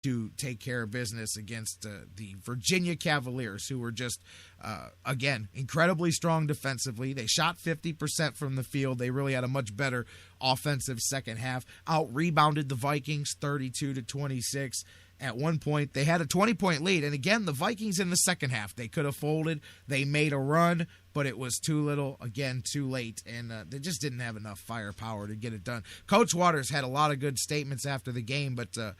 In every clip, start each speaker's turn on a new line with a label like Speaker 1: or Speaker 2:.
Speaker 1: to take care of business against the Virginia Cavaliers, who were just, again, incredibly strong defensively. They shot 50% from the field. They really had a much better offensive second half. Out-rebounded the Vikings 32-26. At one point, they had a 20-point lead. And again, the Vikings in the second half, they could have folded. They made a run, but it was too little, again, too late. And they just didn't have enough firepower to get it done. Coach Waters had a lot of good statements after the game, but the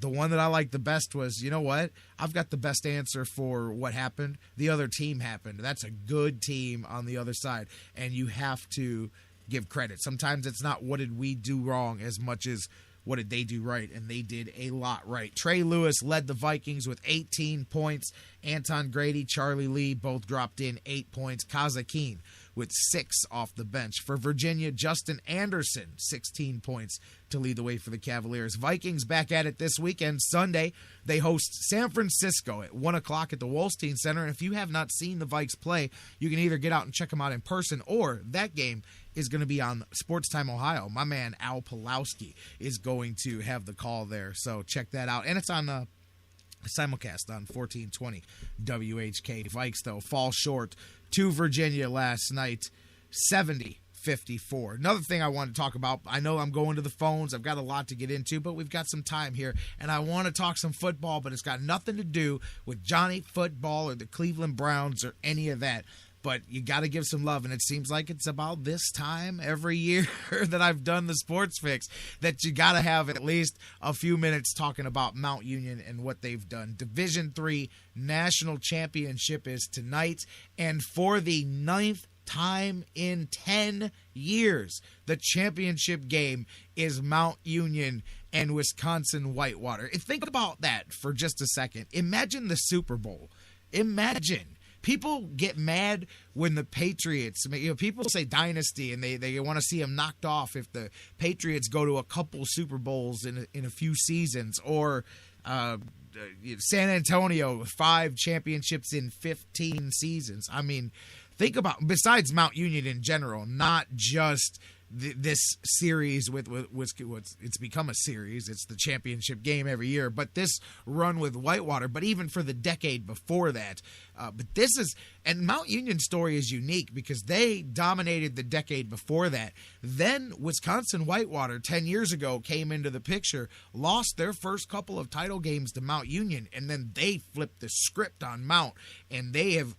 Speaker 1: one that I liked the best was, you know what? I've got the best answer for what happened. The other team happened. That's a good team on the other side, and you have to give credit. Sometimes it's not what did we do wrong as much as what did they do right, and they did a lot right. Trey Lewis led the Vikings with 18 points. Anton Grady, Charlie Lee both dropped in 8 points. Kazakine with 6 off the bench. For Virginia, Justin Anderson, 16 points to lead the way for the Cavaliers. Vikings back at it this weekend. Sunday, they host San Francisco at 1 o'clock at the Wolstein Center. And if you have not seen the Vikes play, you can either get out and check them out in person, or that game is going to be on Sports Time Ohio. My man Al Pulowski is going to have the call there, so check that out. And it's on simulcast on 1420 WHK. Vikes, though, fall short to Virginia last night, 70-54. Another thing I want to talk about, I know I'm going to the phones, I've got a lot to get into, but we've got some time here, and I want to talk some football, but it's got nothing to do with Johnny Football or the Cleveland Browns or any of that. But you got to give some love, and it seems like it's about this time every year that I've done the Sports Fix that you got to have at least a few minutes talking about Mount Union and what they've done. Division III National Championship is tonight, and for the 9th time in 10 years, the championship game is Mount Union and Wisconsin Whitewater. Think about that for just a second. Imagine the Super Bowl. Imagine. People get mad when the Patriots, people say dynasty, and they want to see them knocked off if the Patriots go to a couple Super Bowls in a few seasons, or San Antonio, 5 championships in 15 seasons. I mean, think about, besides Mount Union in general, not just this series with it's become a series. It's the championship game every year, but this run with Whitewater, but even for the decade before that. But this is, and Mount Union's story is unique because they dominated the decade before that. Then Wisconsin Whitewater 10 years ago came into the picture, lost their first couple of title games to Mount Union, and then they flipped the script on Mount, and they have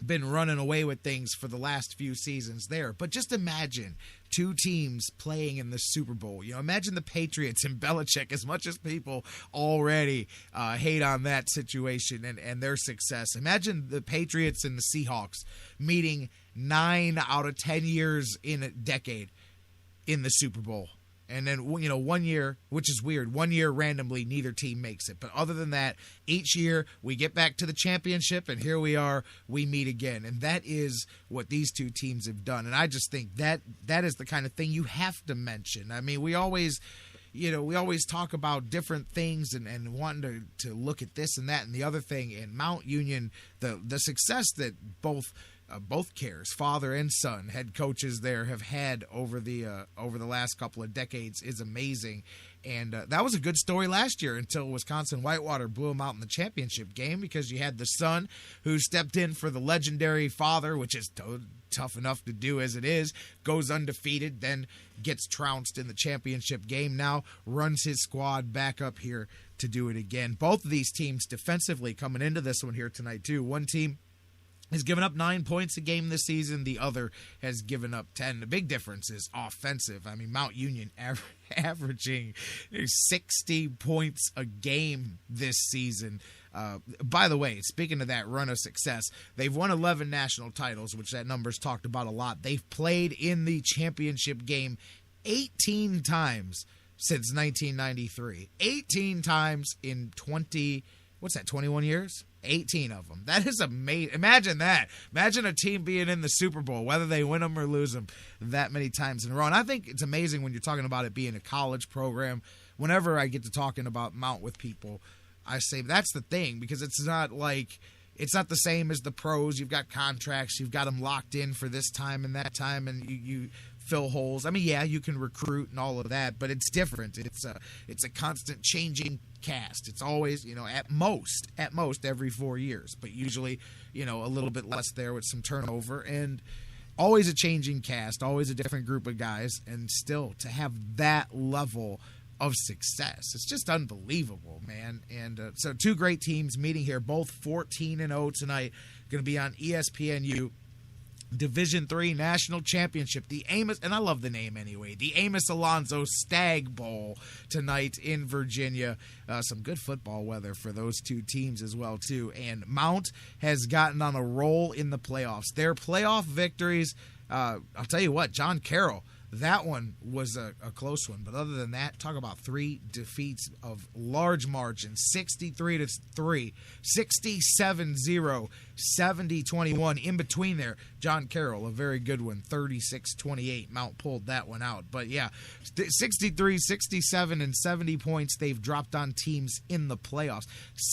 Speaker 1: been running away with things for the last few seasons there. But just imagine 2 teams playing in the Super Bowl. Imagine the Patriots and Belichick, as much as people already hate on that situation and their success. Imagine the Patriots and the Seahawks meeting 9 out of 10 years in a decade in the Super Bowl. And then, 1 year, which is weird, 1 year randomly, neither team makes it. But other than that, each year we get back to the championship, and here we are, we meet again. And that is what these 2 teams have done. And I just think that is the kind of thing you have to mention. I mean, we always talk about different things and wanting to look at this and that and the other thing. And Mount Union, the success that both Cares, father and son, head coaches there, have had over the last couple of decades is amazing. And that was a good story last year until Wisconsin Whitewater blew them out in the championship game, because you had the son who stepped in for the legendary father, which is tough enough to do as it is, goes undefeated, then gets trounced in the championship game, now runs his squad back up here to do it again. Both of these teams defensively coming into this one here tonight too. One team has given up 9 points a game this season. The other has given up 10. The big difference is offensive. I mean, Mount Union averaging 60 points a game this season. By the way, speaking of that run of success, they've won 11 national titles, which that number's talked about a lot. They've played in the championship game 18 times since 1993. 18 times in 21 years? 18 of them. That is amazing. Imagine that. Imagine a team being in the Super Bowl, whether they win them or lose them, that many times in a row. And I think it's amazing when you're talking about it being a college program. Whenever I get to talking about Mount with people, I say that's the thing, because it's not the same as the pros. You've got contracts. You've got them locked in for this time and that time, and you fill holes. I mean, yeah, you can recruit and all of that, but it's different. It's a constant changing cast. It's always, at most every 4 years, but usually, a little bit less there with some turnover, and always a changing cast, always a different group of guys, and still to have that level of success, it's just unbelievable, man. And so two great teams meeting here, both 14-0 tonight, going to be on ESPNU. Division III National Championship, the Amos, and I love the name anyway, the Amos Alonzo Stag Bowl tonight in Virginia. Some good football weather for those two teams as well, too. And Mount has gotten on a roll in the playoffs. Their playoff victories, I'll tell you what, John Carroll, that one was a close one. But other than that, talk about 3 defeats of large margin, 63-3, 67-0, 70-21. In between there, John Carroll, a very good one, 36-28. Mount pulled that one out. But yeah, 63, 67, and 70 points they've dropped on teams in the playoffs.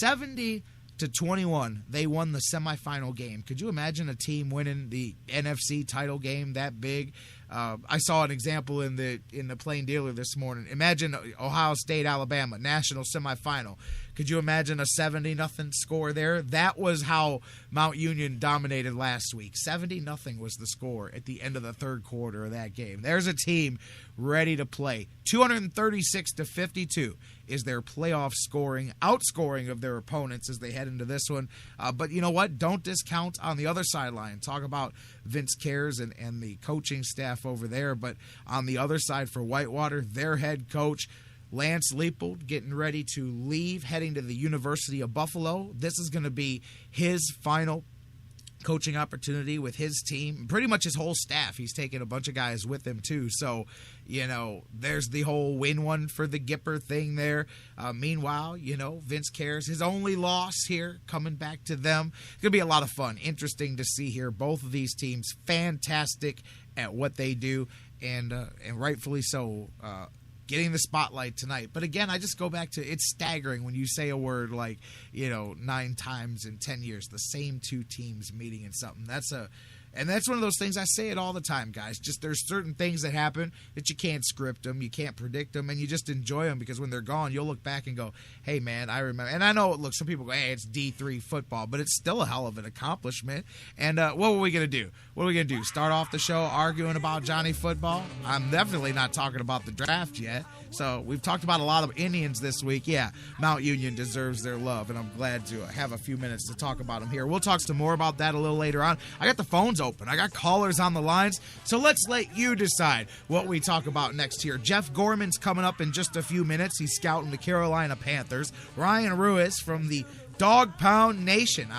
Speaker 1: 70-21, they won the semifinal game. Could you imagine a team winning the NFC title game that big? I saw an example in the Plain Dealer this morning. Imagine Ohio State, Alabama, national semifinal. Could you imagine a 70-0 score there? That was how Mount Union dominated last week. 70-0 was the score at the end of the third quarter of that game. There's a team ready to play. 236-52 is their playoff scoring, outscoring of their opponents as they head into this one. But you know what? Don't discount on the other sideline. Talk about Vince Cares and the coaching staff over there. But on the other side for Whitewater, their head coach, Lance Leopold, getting ready to leave, heading to the University of Buffalo. This is going to be his final coaching opportunity with his team, pretty much his whole staff. He's taking a bunch of guys with him too. So, there's the whole win one for the Gipper thing there. Meanwhile, Vince Cares, his only loss here, coming back to them. It's going to be a lot of fun. Interesting to see here. Both of these teams, fantastic at what they do, and rightfully so. Getting the spotlight tonight. But again, I just go back to, it's staggering when you say a word like, 9 times in 10 years, the same two teams meeting in something. And that's one of those things, I say it all the time, guys. Just there's certain things that happen that you can't script them, you can't predict them, and you just enjoy them because when they're gone, you'll look back and go, hey, man, I remember. And I know, look, some people go, hey, it's D3 football, but it's still a hell of an accomplishment. And what were we going to do? What are we going to do? Start off the show arguing about Johnny football? I'm definitely not talking about the draft yet. So we've talked about a lot of Indians this week. Yeah, Mount Union deserves their love, and I'm glad to have a few minutes to talk about them here. We'll talk some more about that a little later on. I got the phones open. I got callers on the lines, so let's let you decide what we talk about next here. Jeff Gorman's coming up in just a few minutes. He's scouting the Carolina Panthers. Ryan Ruiz from the Dog Pound Nation.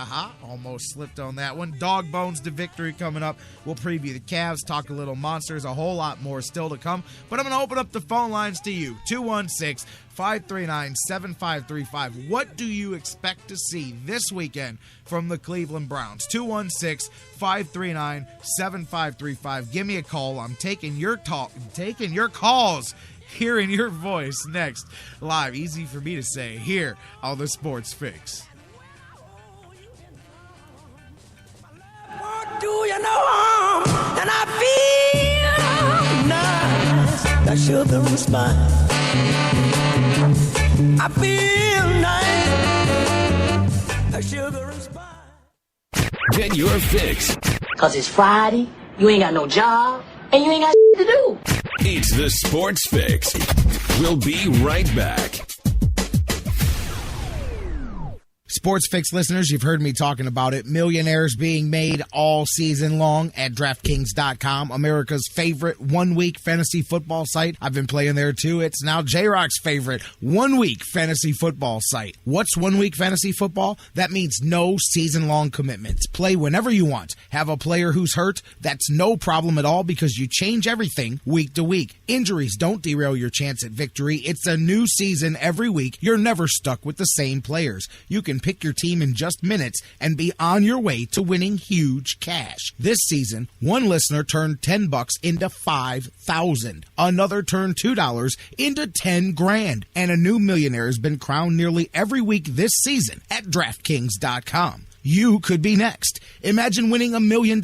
Speaker 1: Almost slipped on that one. Dawg Bones to victory coming up. We'll preview the Cavs, talk a little Monsters, a whole lot more still to come. But I'm going to open up the phone lines to you. 216-539-7535. What do you expect to see this weekend from the Cleveland Browns? 216-539-7535. Give me a call. I'm taking your calls. Hearing your voice next, live, easy for me to say, here on the Sports Fix.
Speaker 2: What do you know? And I feel nice. That sugar and spice. I feel nice. That sugar and spice.
Speaker 3: Get your fix.
Speaker 4: 'Cause it's Friday, you ain't got no job, and you ain't got to do.
Speaker 3: It's the Sports Fix. We'll be right back.
Speaker 1: Sports Fix listeners, you've heard me talking about it. Millionaires being made all season long at DraftKings.com, America's favorite one-week fantasy football site. I've been playing there too. It's now J-Rock's favorite one-week fantasy football site. What's one-week fantasy football? That means no season-long commitments. Play whenever you want. Have a player who's hurt? That's no problem at all because you change everything week to week. Injuries don't derail your chance at victory. It's a new season every week. You're never stuck with the same players. You can pick your team in just minutes and be on your way to winning huge cash. This season, one listener turned $10 into $5,000. Another turned $2 into $10,000. And a new millionaire has been crowned nearly every week this season at DraftKings.com. You could be next. Imagine winning $1 million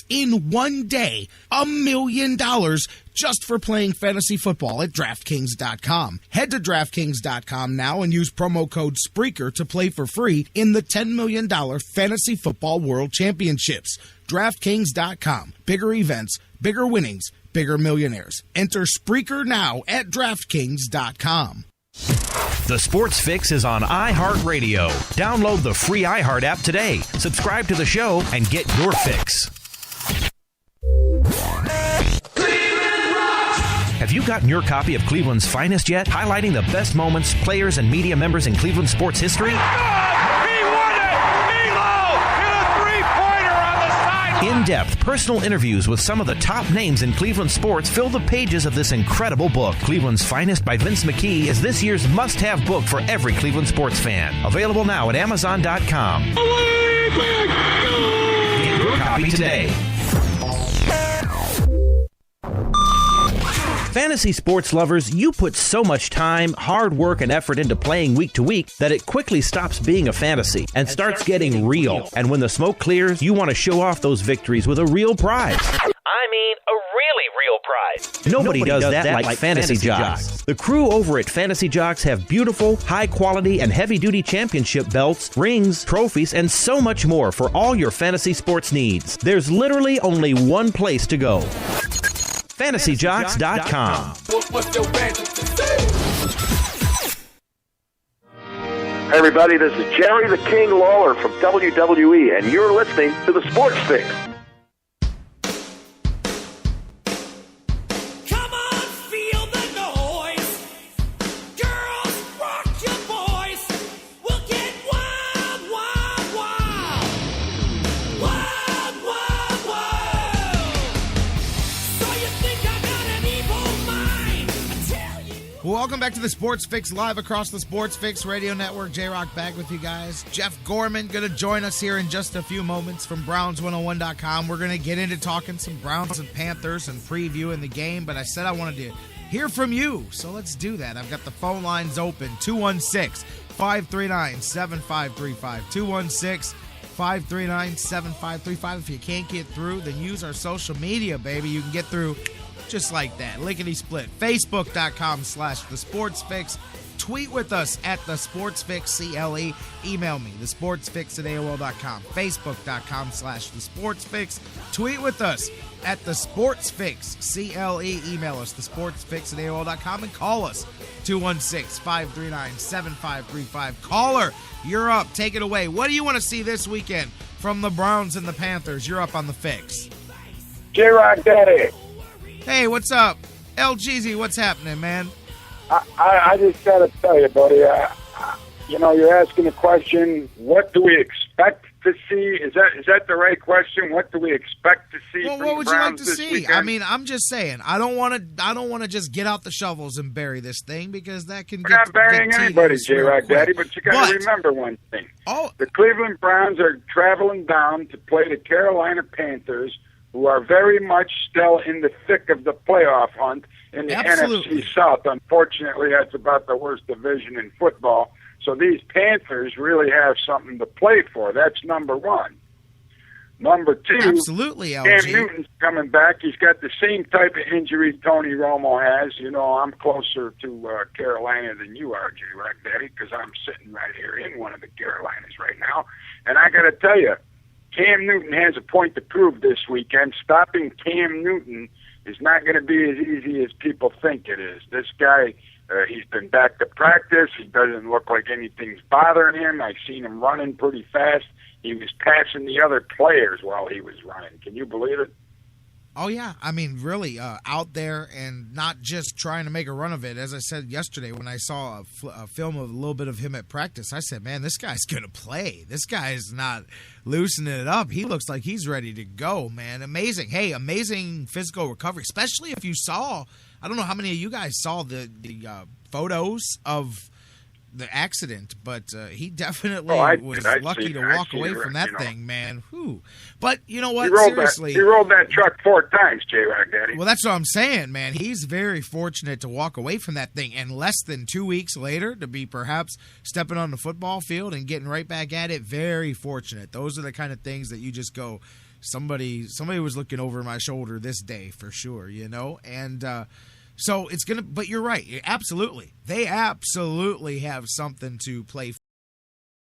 Speaker 1: in one day. $1 million just for playing fantasy football at DraftKings.com. Head to DraftKings.com now and use promo code Spreaker to play for free in the $10 million Fantasy Football World Championships. DraftKings.com. Bigger events, bigger winnings, bigger millionaires. Enter Spreaker now at DraftKings.com.
Speaker 5: The Sports Fix is on iHeartRadio. Download the free iHeart app today. Subscribe to the show and get your fix. Have you gotten your copy of Cleveland's Finest yet? Highlighting the best moments, players, and media members in Cleveland sports history? In-depth personal interviews with some of the top names in Cleveland sports fill the pages of this incredible book. Cleveland's Finest by Vince McKee is this year's must-have book for every Cleveland sports fan. Available now at Amazon.com. Get your copy today. Fantasy sports lovers, you put so much time, hard work, and effort into playing week to week that it quickly stops being a fantasy and starts getting real. And when the smoke clears, you want to show off those victories with a real prize.
Speaker 6: I mean, a really real prize.
Speaker 5: Nobody does that like Fantasy Jocks. The crew over at Fantasy Jocks have beautiful, high-quality, and heavy-duty championship belts, rings, trophies, and so much more for all your fantasy sports needs. There's literally only one place to go. FantasyJocks.com.
Speaker 7: Hey everybody, this is Jerry the King Lawler from WWE, and you're listening to the Sports Fix.
Speaker 2: Come on, feel the noise. Girls, rock your boys. We'll get wild, wild, wild. Wild, wild, wild. So you think I got an evil mind? I tell you.
Speaker 1: Well, welcome back to the Sports Fix, live across the Sports Fix Radio Network. J-Rock back with you guys. Jeff Gorman going to join us here in just a few moments from Browns101.com. We're going to get into talking some Browns and Panthers and previewing the game, but I said I wanted to hear from you, so let's do that. I've got the phone lines open, 216-539-7535, 216-539-7535. If you can't get through, then use our social media, baby. You can get through just like that. Lickety-split. Facebook.com/TheSportsFix. Tweet with us at TheSportsFixCLE. Email me, TheSportsFix@AOL.com. Facebook.com/TheSportsFix. Tweet with us at TheSportsFixCLE. Email us, TheSportsFix@AOL.com. And call us, 216-539-7535. Caller, you're up. Take it away. What do you want to see this weekend from the Browns and the Panthers? You're up on the Fix.
Speaker 8: J-Rock Daddy.
Speaker 1: Hey, what's up? LGZ, what's happening, man?
Speaker 8: I just got to tell you, buddy, you're asking the question, what do we expect to see? Is that the right question? What do we expect to see
Speaker 1: Well,
Speaker 8: from
Speaker 1: what would
Speaker 8: the
Speaker 1: you like
Speaker 8: Browns
Speaker 1: to
Speaker 8: this
Speaker 1: see?
Speaker 8: weekend?
Speaker 1: I mean, I'm just saying, I don't want to just get out the shovels and bury this thing because that can
Speaker 8: We're not burying anybody, J-Rock Daddy, but you got to remember one thing.
Speaker 1: Oh,
Speaker 8: the Cleveland Browns are traveling down to play the Carolina Panthers, who are very much still in the thick of the playoff hunt in the NFC South. Unfortunately, that's about the worst division in football. So these Panthers really have something to play for. That's number one. Number two,
Speaker 1: absolutely, LG.
Speaker 8: Cam Newton's coming back. He's got the same type of injury Tony Romo has. You know, I'm closer to Carolina than you are, J-Rock Daddy, because I'm sitting right here in one of the Carolinas right now. And I got to tell you, Cam Newton has a point to prove this weekend. Stopping Cam Newton is not going to be as easy as people think it is. This guy, he's been back to practice. He doesn't look like anything's bothering him. I've seen him running pretty fast. He was passing the other players while he was running. Can you believe it?
Speaker 1: Oh, yeah. I mean, really out there and not just trying to make a run of it. As I said yesterday when I saw a film of a little bit of him at practice, I said, man, this guy's going to play. This guy's not loosening it up. He looks like he's ready to go, man. Amazing. Hey, amazing physical recovery, especially if you saw, I don't know how many of you guys saw the photos of the accident, but he definitely was lucky to walk away from that thing, man. Whew. But you know what? Seriously,
Speaker 8: he rolled that truck 4 times, J-Rock Daddy.
Speaker 1: Well, that's what I'm saying, man. He's very fortunate to walk away from that thing, and less than 2 weeks later to be perhaps stepping on the football field and getting right back at it. Very fortunate. Those are the kind of things that you just go, somebody was looking over my shoulder this day for sure, and so it's gonna. But you're right, absolutely, they absolutely have something to play